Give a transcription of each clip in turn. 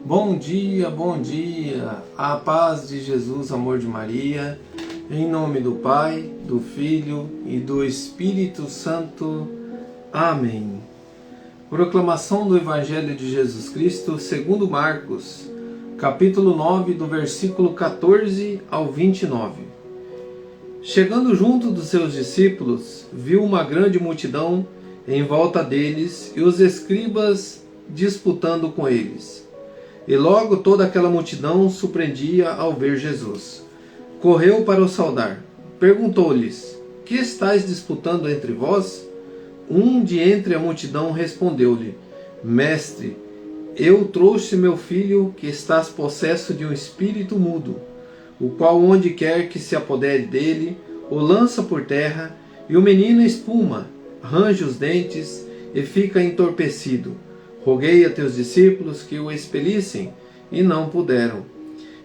Bom dia, a paz de Jesus, amor de Maria, em nome do Pai, do Filho e do Espírito Santo. Amém. Proclamação do Evangelho de Jesus Cristo segundo Marcos, capítulo 9, do versículo 14 ao 29. Chegando junto dos seus discípulos, viu uma grande multidão em volta deles e os escribas disputando com eles. E logo toda aquela multidão surpreendia ao ver Jesus. Correu para o saudar. Perguntou-lhes: Que estáis disputando entre vós? Um de entre a multidão respondeu-lhe: Mestre, eu trouxe meu filho que está possesso de um espírito mudo, o qual onde quer que se apodere dele, o lança por terra, e o menino espuma, range os dentes e fica entorpecido. Roguei a teus discípulos que o expelissem, e não puderam.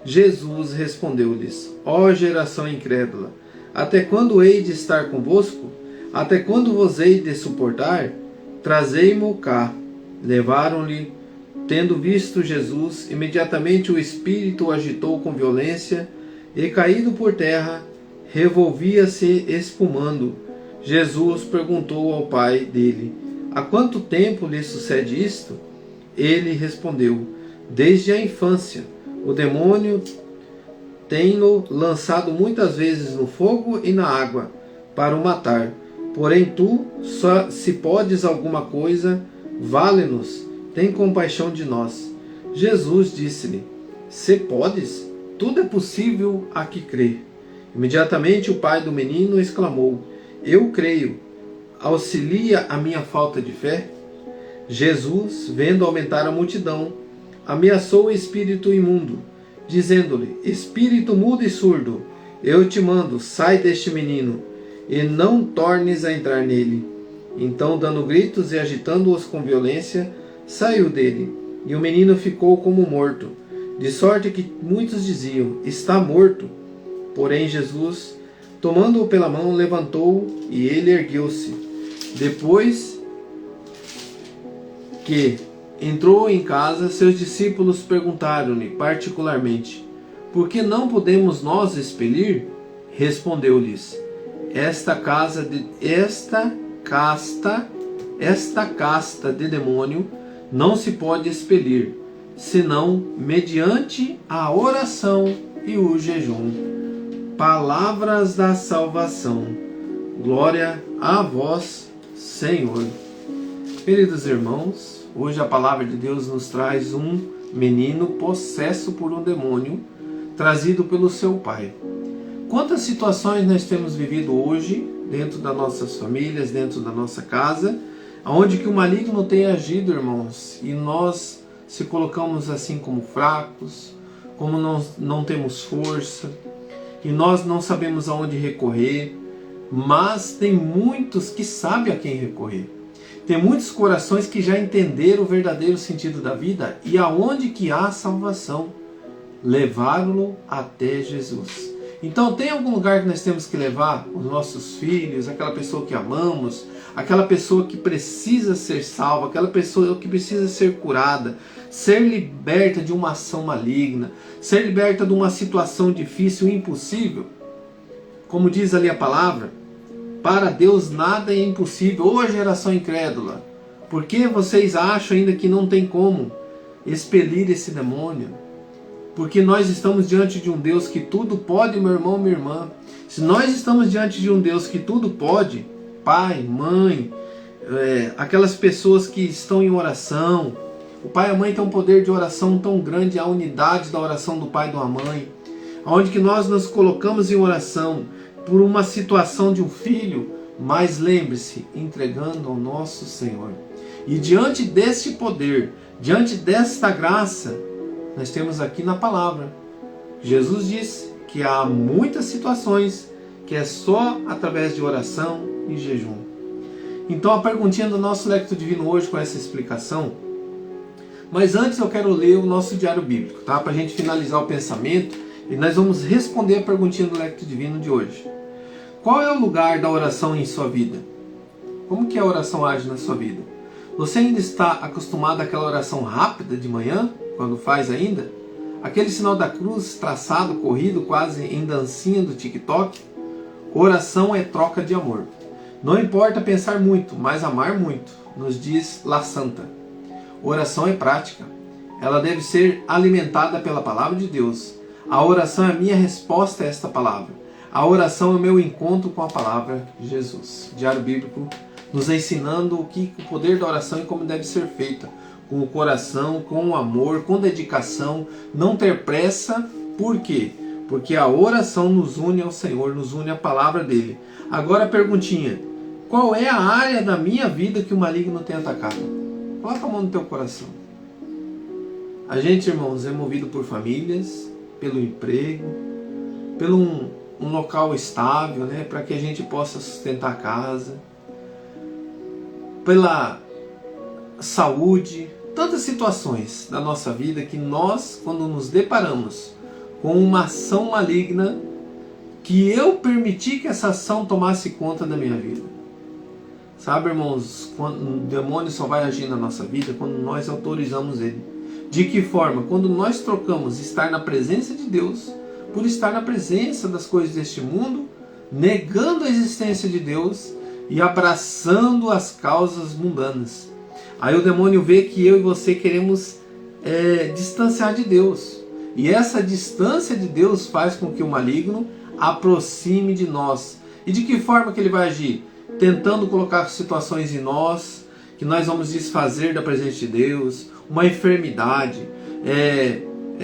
Jesus respondeu-lhes: Ó geração incrédula, até quando hei de estar convosco? Até quando vos hei de suportar? Trazei-mo cá. Levaram-lhe. Tendo visto Jesus, imediatamente o espírito o agitou com violência, e caído por terra, revolvia-se espumando. Jesus perguntou ao pai dele: Há quanto tempo lhe sucede isto? Ele respondeu: Desde a infância. O demônio tem-no lançado muitas vezes no fogo e na água, para o matar. Porém tu, só se podes alguma coisa, vale-nos, tem compaixão de nós. Jesus disse-lhe: Se podes, tudo é possível a que crê. Imediatamente o pai do menino exclamou: Eu creio. Auxilia a minha falta de fé? Jesus, vendo aumentar a multidão, ameaçou o espírito imundo, dizendo-lhe: Espírito mudo e surdo, eu te mando, sai deste menino, e não tornes a entrar nele. Então, dando gritos e agitando-os com violência, saiu dele, e o menino ficou como morto, de sorte que muitos diziam: Está morto. Porém Jesus, tomando-o pela mão, levantou-o, e ele ergueu-se. Depois que entrou em casa, seus discípulos perguntaram-lhe particularmente: Por que não podemos nós expelir? Respondeu-lhes: Esta casta de demônio não se pode expelir, senão mediante a oração e o jejum. Palavras da salvação. Glória a vós, Senhor. Queridos irmãos, hoje a palavra de Deus nos traz um menino possesso por um demônio, trazido pelo seu pai. Quantas situações nós temos vivido hoje, dentro das nossas famílias, dentro da nossa casa, onde que o maligno tem agido, irmãos, e nós se colocamos assim como fracos, como não temos força, e nós não sabemos aonde recorrer. Mas tem muitos que sabem a quem recorrer. Tem muitos corações que já entenderam o verdadeiro sentido da vida e aonde que há salvação. Levaram-no até Jesus. Então tem algum lugar que nós temos que levar os nossos filhos, aquela pessoa que amamos, aquela pessoa que precisa ser salva, aquela pessoa que precisa ser curada, ser liberta de uma ação maligna, ser liberta de uma situação difícil e impossível. Como diz ali a palavra, para Deus nada é impossível. Ô geração incrédula, por que vocês acham ainda que não tem como expelir esse demônio? Porque nós estamos diante de um Deus que tudo pode, meu irmão, minha irmã. Se nós estamos diante de um Deus que tudo pode, pai, mãe, aquelas pessoas que estão em oração, o pai e a mãe têm um poder de oração tão grande, a unidade da oração do pai e da mãe, onde que nós nos colocamos em oração por uma situação de um filho, mas lembre-se, entregando ao nosso Senhor. E diante deste poder, diante desta graça, nós temos aqui na palavra, Jesus diz que há muitas situações que é só através de oração e jejum. Então a perguntinha do nosso Lectio Divino hoje com essa explicação, mas antes eu quero ler o nosso diário bíblico, tá? Para a gente finalizar o pensamento. E nós vamos responder a perguntinha do Lectio Divino de hoje. Qual é o lugar da oração em sua vida? Como que a oração age na sua vida? Você ainda está acostumado àquela oração rápida de manhã, quando faz ainda, aquele sinal da cruz traçado, corrido quase em dancinha do TikTok. Oração é troca de amor. Não importa pensar muito, mas amar muito, nos diz La Santa. Oração é prática. Ela deve ser alimentada pela palavra de Deus. A oração é a minha resposta a esta palavra. A oração é o meu encontro com a palavra de Jesus. Diário Bíblico nos ensinando o poder da oração e como deve ser feita. Com o coração, com o amor, com dedicação. Não ter pressa. Por quê? Porque a oração nos une ao Senhor, nos une à palavra dele. Agora a perguntinha. Qual é a área da minha vida que o maligno tem atacado? Coloca a mão no teu coração. A gente, irmãos, é movido por famílias, pelo emprego, pelo um local estável, né, para que a gente possa sustentar a casa, pela saúde, tantas situações da nossa vida que nós, quando nos deparamos com uma ação maligna, que eu permiti que essa ação tomasse conta da minha vida. Sabe, irmãos, quando o demônio só vai agir na nossa vida quando nós autorizamos ele. De que forma? Quando nós trocamos estar na presença de Deus por estar na presença das coisas deste mundo, negando a existência de Deus e abraçando as causas mundanas. Aí o demônio vê que eu e você queremos distanciar de Deus. E essa distância de Deus faz com que o maligno aproxime de nós. E de que forma que ele vai agir? Tentando colocar situações em nós, que nós vamos desfazer da presença de Deus, uma enfermidade,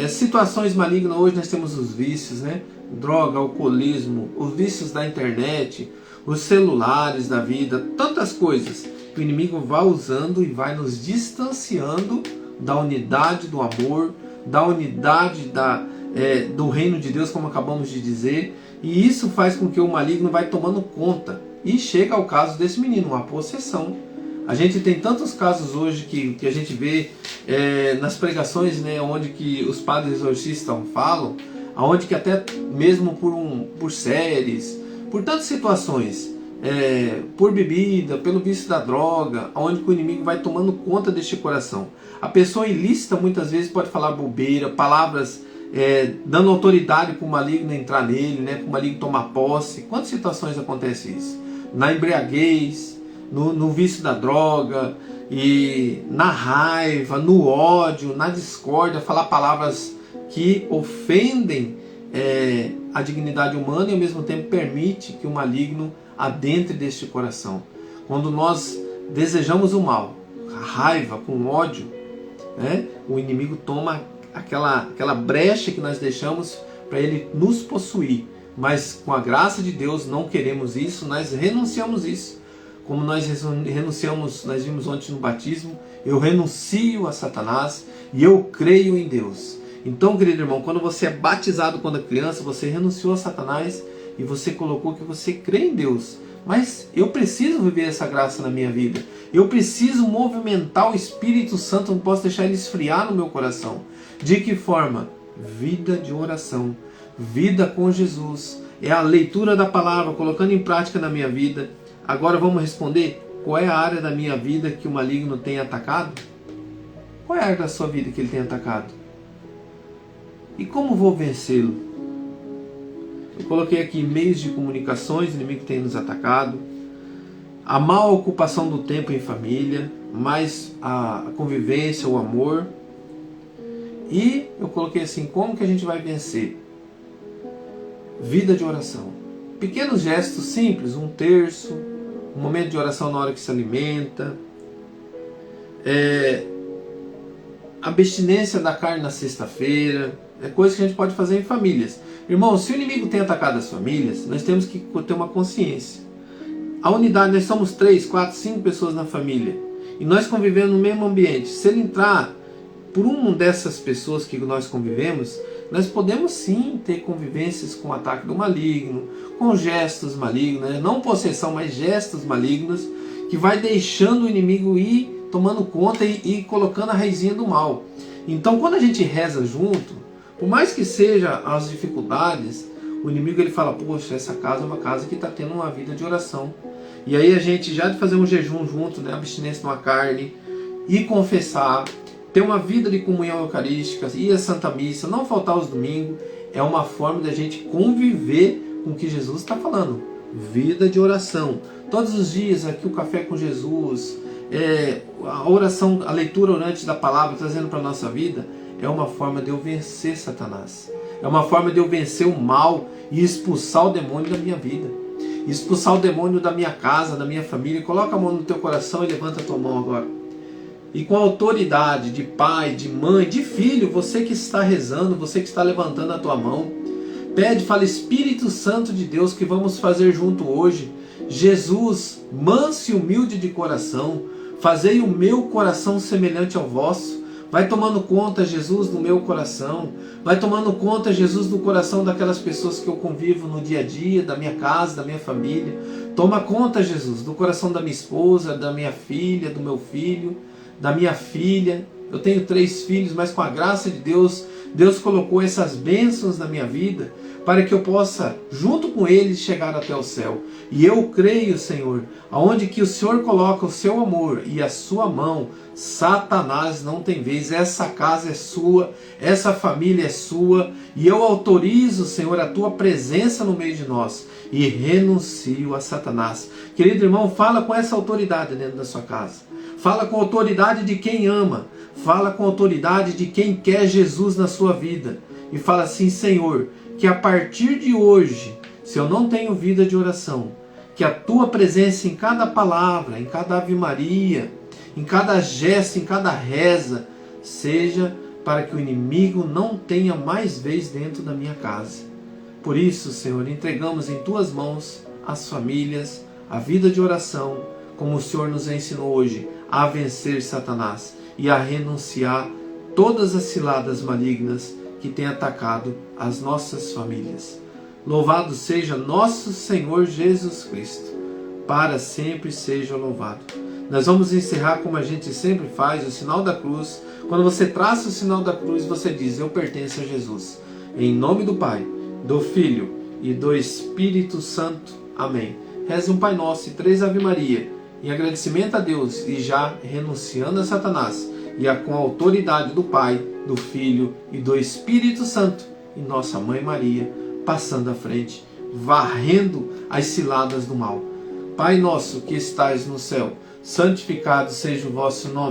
situações malignas. Hoje nós temos os vícios, né? Droga, alcoolismo, os vícios da internet, os celulares da vida, tantas coisas que o inimigo vai usando e vai nos distanciando da unidade do amor, da unidade do reino de Deus, como acabamos de dizer, e isso faz com que o maligno vai tomando conta. E chega ao caso desse menino, uma possessão. A gente tem tantos casos hoje que a gente vê nas pregações, né, onde que os padres exorcistas falam, onde que até mesmo por séries, por tantas situações, por bebida, pelo vício da droga, onde que o inimigo vai tomando conta deste coração. A pessoa ilícita muitas vezes pode falar bobeira, palavras dando autoridade para o maligno entrar nele, né, para o maligno tomar posse. Quantas situações acontece isso? Na embriaguez, no vício da droga, e na raiva, no ódio, na discórdia, falar palavras que ofendem a dignidade humana e ao mesmo tempo permite que o maligno adentre deste coração. Quando nós desejamos o mal, a raiva, com ódio, né, o inimigo toma aquela brecha que nós deixamos para ele nos possuir. Mas com a graça de Deus não queremos isso, nós renunciamos isso. Como nós renunciamos, nós vimos ontem no batismo, eu renuncio a Satanás e eu creio em Deus. Então, querido irmão, quando você é batizado quando é criança, você renunciou a Satanás e você colocou que você crê em Deus. Mas eu preciso viver essa graça na minha vida. Eu preciso movimentar o Espírito Santo, não posso deixar ele esfriar no meu coração. De que forma? Vida de oração. Vida com Jesus, é a leitura da palavra, colocando em prática na minha vida. Agora vamos responder, qual é a área da minha vida que o maligno tem atacado? Qual é a área da sua vida que ele tem atacado? E como vou vencê-lo? Eu coloquei aqui meios de comunicações, o inimigo tem nos atacado, a má ocupação do tempo em família, mais a convivência, o amor. E eu coloquei assim, como que a gente vai vencer? Vida de oração. Pequenos gestos simples, um terço, um momento de oração na hora que se alimenta, abstinência da carne na sexta-feira, coisa que a gente pode fazer em famílias. Irmãos, se o inimigo tem atacado as famílias, nós temos que ter uma consciência. A unidade, nós somos 3, 4, 5 pessoas na família, e nós convivemos no mesmo ambiente. Se ele entrar por uma dessas pessoas que nós convivemos, nós podemos sim ter convivências com o ataque do maligno, com gestos malignos, né? Não possessão, mas gestos malignos, que vai deixando o inimigo ir tomando conta e colocando a raizinha do mal. Então, quando a gente reza junto, por mais que seja as dificuldades, o inimigo ele fala, poxa, essa casa é uma casa que está tendo uma vida de oração. E aí a gente já de fazer um jejum junto, né, abstinência de uma carne, e confessar, ter uma vida de comunhão eucarística, ir à Santa Missa, não faltar aos domingos, é uma forma da gente conviver com o que Jesus está falando. Vida de oração. Todos os dias aqui o Café com Jesus, a oração, a leitura orante da palavra trazendo para a nossa vida, é uma forma de eu vencer Satanás. É uma forma de eu vencer o mal e expulsar o demônio da minha vida. Expulsar o demônio da minha casa, da minha família. Coloca a mão no teu coração e levanta a tua mão agora. E com a autoridade de pai, de mãe, de filho, você que está rezando, você que está levantando a tua mão, pede, fala: Espírito Santo de Deus, que vamos fazer junto hoje. Jesus, manso e humilde de coração, fazei o meu coração semelhante ao vosso. Vai tomando conta, Jesus, do meu coração. Vai tomando conta, Jesus, do coração daquelas pessoas que eu convivo no dia a dia, da minha casa, da minha família. Toma conta, Jesus, do coração da minha esposa, da minha filha, do meu filho, da minha filha. Eu tenho 3 filhos, mas com a graça de Deus, Deus colocou essas bênçãos na minha vida para que eu possa, junto com eles, chegar até o céu. E eu creio, Senhor, aonde que o Senhor coloca o seu amor e a sua mão, Satanás não tem vez. Essa casa é sua, essa família é sua, e eu autorizo, Senhor, a tua presença no meio de nós e renuncio a Satanás. Querido irmão, fala com essa autoridade dentro da sua casa. Fala com a autoridade de quem ama. Fala com a autoridade de quem quer Jesus na sua vida. E fala assim: Senhor, que a partir de hoje, se eu não tenho vida de oração, que a tua presença em cada palavra, em cada Ave Maria, em cada gesto, em cada reza, seja para que o inimigo não tenha mais vez dentro da minha casa. Por isso, Senhor, entregamos em tuas mãos as famílias, a vida de oração, como o Senhor nos ensinou hoje, a vencer Satanás e a renunciar todas as ciladas malignas que têm atacado as nossas famílias. Louvado seja nosso Senhor Jesus Cristo, para sempre seja louvado. Nós vamos encerrar como a gente sempre faz, o sinal da cruz. Quando você traça o sinal da cruz, você diz: eu pertenço a Jesus. Em nome do Pai, do Filho e do Espírito Santo. Amém. Reze um Pai Nosso e 3 Ave Maria, em agradecimento a Deus e já renunciando a Satanás, e com a autoridade do Pai, do Filho e do Espírito Santo, e nossa Mãe Maria passando à frente, varrendo as ciladas do mal. Pai nosso que estais no céu, santificado seja o vosso nome.